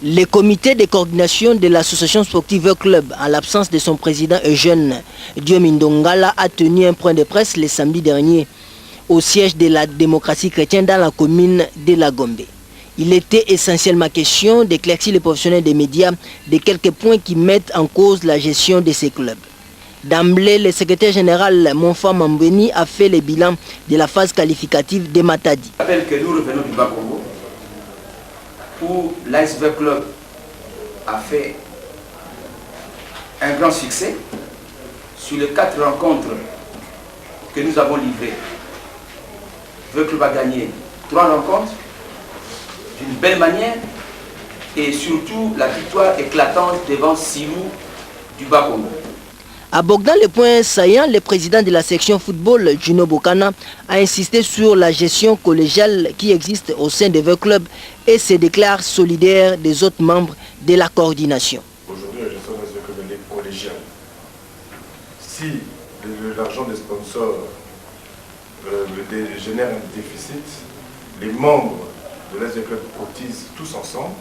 Le comité de coordination de l'association sportive Club, en l'absence de son président Eugène Diomindongala, a tenu un point de presse le samedi dernier au siège de la démocratie chrétienne dans la commune de La Gombe. Il était essentiellement question d'éclaircir les professionnels des médias de quelques points qui mettent en cause la gestion de ces clubs. D'emblée, le secrétaire général Monfa Mambweni a fait le bilan de la phase qualificative de Matadi. Je rappelle que nous revenons du Bas-Congo, où l'ASV Club a fait un grand succès. Sur les 4 rencontres que nous avons livrées, le club a gagné 3 rencontres d'une belle manière et surtout la victoire éclatante devant Silou du Bas-Congo. Abordant le point saillant, le président de la section football, Gino Bokana, a insisté sur la gestion collégiale qui existe au sein des deux clubs et se déclare solidaire des autres membres de la coordination. Aujourd'hui, la gestion des clubs est collégiale. Si l'argent des sponsors génère un déficit, les membres de l'ASV Club cotisent tous ensemble.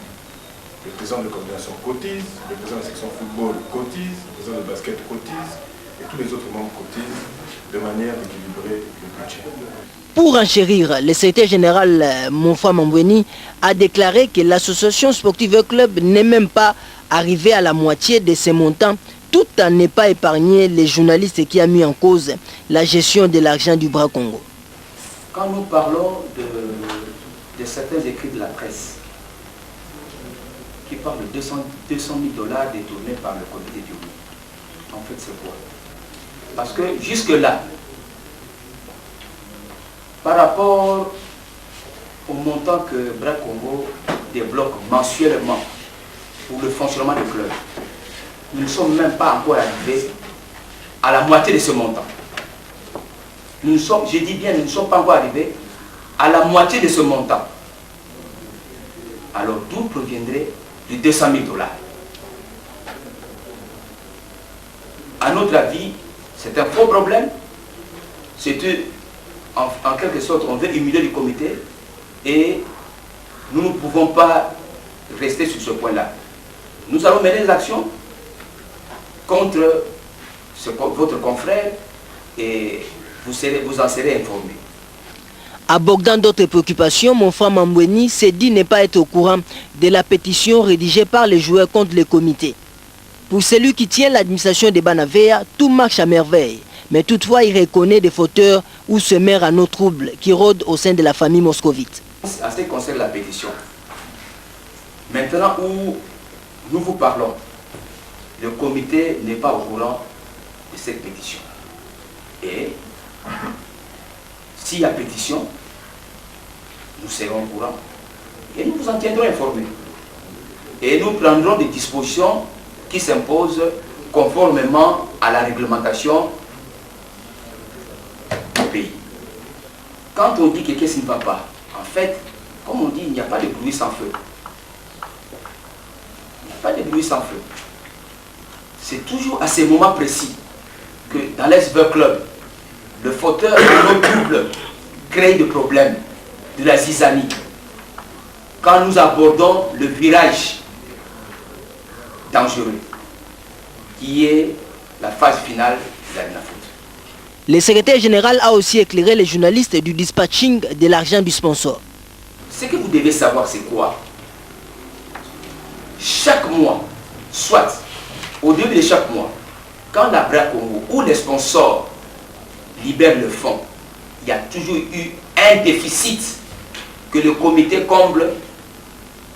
Le président de coordination cotise, le président de la section football cotise, le président de basket cotise et tous les autres membres cotisent de manière d'équilibrer le budget. Pour enchérir, le secrétaire général Monfa Mambweni a déclaré que l'association sportive Club n'est même pas arrivée à la moitié de ses montants, tout en n'est pas épargné les journalistes qui ont mis en cause la gestion de l'argent du Bras Congo. Quand nous parlons de certains écrits de la presse, qui parle de 200 000 $ détournés par le comité du groupe. En fait, c'est quoi? Parce que jusque-là, par rapport au montant que Bras Congo débloque mensuellement pour le fonctionnement du club, nous ne sommes même pas encore arrivés à la moitié de ce montant. Nous ne sommes, je dis bien, nous ne sommes pas encore arrivés à la moitié de ce montant. Alors d'où proviendrait de 200 000 $. À notre avis, c'est un faux problème. C'est en quelque sorte, on veut humilier le comité et nous ne pouvons pas rester sur ce point-là. Nous allons mener des actions contre votre confrère et vous en serez informés. Abordant d'autres préoccupations, Monfa Mambweni s'est dit ne pas être au courant de la pétition rédigée par les joueurs contre le comité. Pour celui qui tient l'administration des Banavea, tout marche à merveille. Mais toutefois, il reconnaît des fauteurs ou se mêle à nos troubles qui rôdent au sein de la famille moscovite. En ce qui concerne la pétition, maintenant où nous vous parlons, le comité n'est pas au courant de cette pétition. Et s'il y a pétition, nous serons au courant et nous vous en tiendrons informés. Et nous prendrons des dispositions qui s'imposent conformément à la réglementation du pays. Quand on dit que quelque chose ne va pas, en fait, comme on dit, il n'y a pas de bruit sans feu. Il n'y a pas de bruit sans feu. C'est toujours à ces moments précis que dans l'ASV Club, le fauteur de nos troubles crée des problèmes, de la zizanie. Quand nous abordons le virage dangereux, qui est la phase finale de la foot. Le secrétaire général a aussi éclairé les journalistes du dispatching de l'argent du sponsor. Ce que vous devez savoir, c'est quoi? Chaque mois, soit au début de chaque mois, quand la Bras Congo ou les sponsors libèrent le fonds, il y a toujours eu un déficit que le comité comble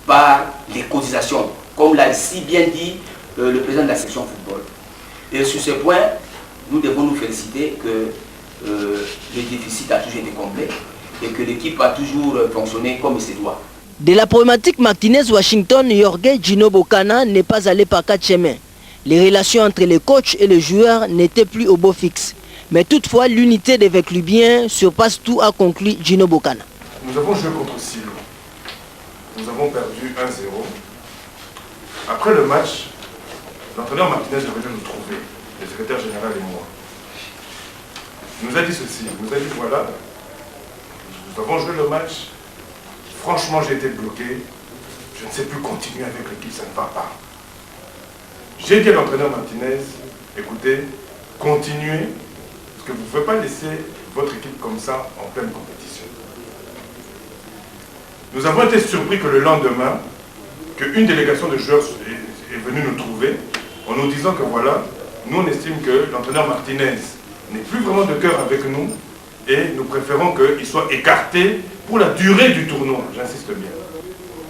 par les cotisations, comme l'a si bien dit le président de la section football. Et sur ce point, nous devons nous féliciter que le déficit a toujours été comblé et que l'équipe a toujours fonctionné comme il se doit. De la problématique Martinez-Washington, Jorge Gino Bokana n'est pas allé par 4 chemins. Les relations entre les coachs et les joueurs n'étaient plus au beau fixe. Mais toutefois, l'unité des Véclubiens surpasse tout, a conclu Gino Bokana. Nous avons joué contre Silo. Nous avons perdu 1-0. Après le match, l'entraîneur Martinez est venu nous trouver, le secrétaire général et moi. nous a dit ceci, il nous a dit voilà, nous avons joué le match, franchement j'ai été bloqué, je ne sais plus continuer avec l'équipe, ça ne va pas. J'ai dit à l'entraîneur Martinez, écoutez, continuez, parce que vous ne pouvez pas laisser votre équipe comme ça en pleine compétition. Nous avons été surpris que le lendemain, qu'une délégation de joueurs est venue nous trouver en nous disant que voilà, nous on estime que l'entraîneur Martinez n'est plus vraiment de cœur avec nous et nous préférons qu'il soit écarté pour la durée du tournoi, j'insiste bien.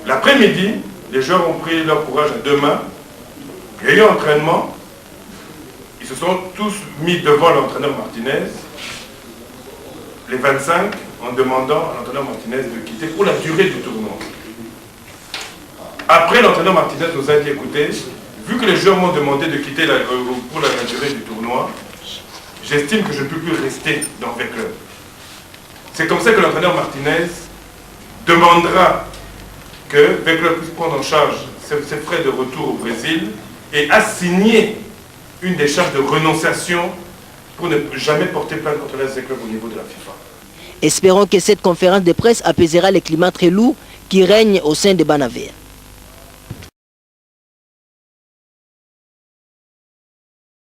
L'après-midi, les joueurs ont pris leur courage à deux mains. Il y a eu un entraînement, ils se sont tous mis devant l'entraîneur Martinez, les 25, en demandant à l'entraîneur Martinez de quitter pour la durée du tournoi. Après, l'entraîneur Martinez nous a dit, écoutez, vu que les joueurs m'ont demandé de quitter pour la durée du tournoi, j'estime que je ne peux plus rester dans le club. C'est comme ça que l'entraîneur Martinez demandera que Veclub puisse prendre en charge ses frais de retour au Brésil et assigner une décharge de renonciation pour ne jamais porter plainte contre l'AS Club au niveau de la FIFA. Espérons que cette conférence de presse apaisera les climats très lourds qui règnent au sein de Banaver.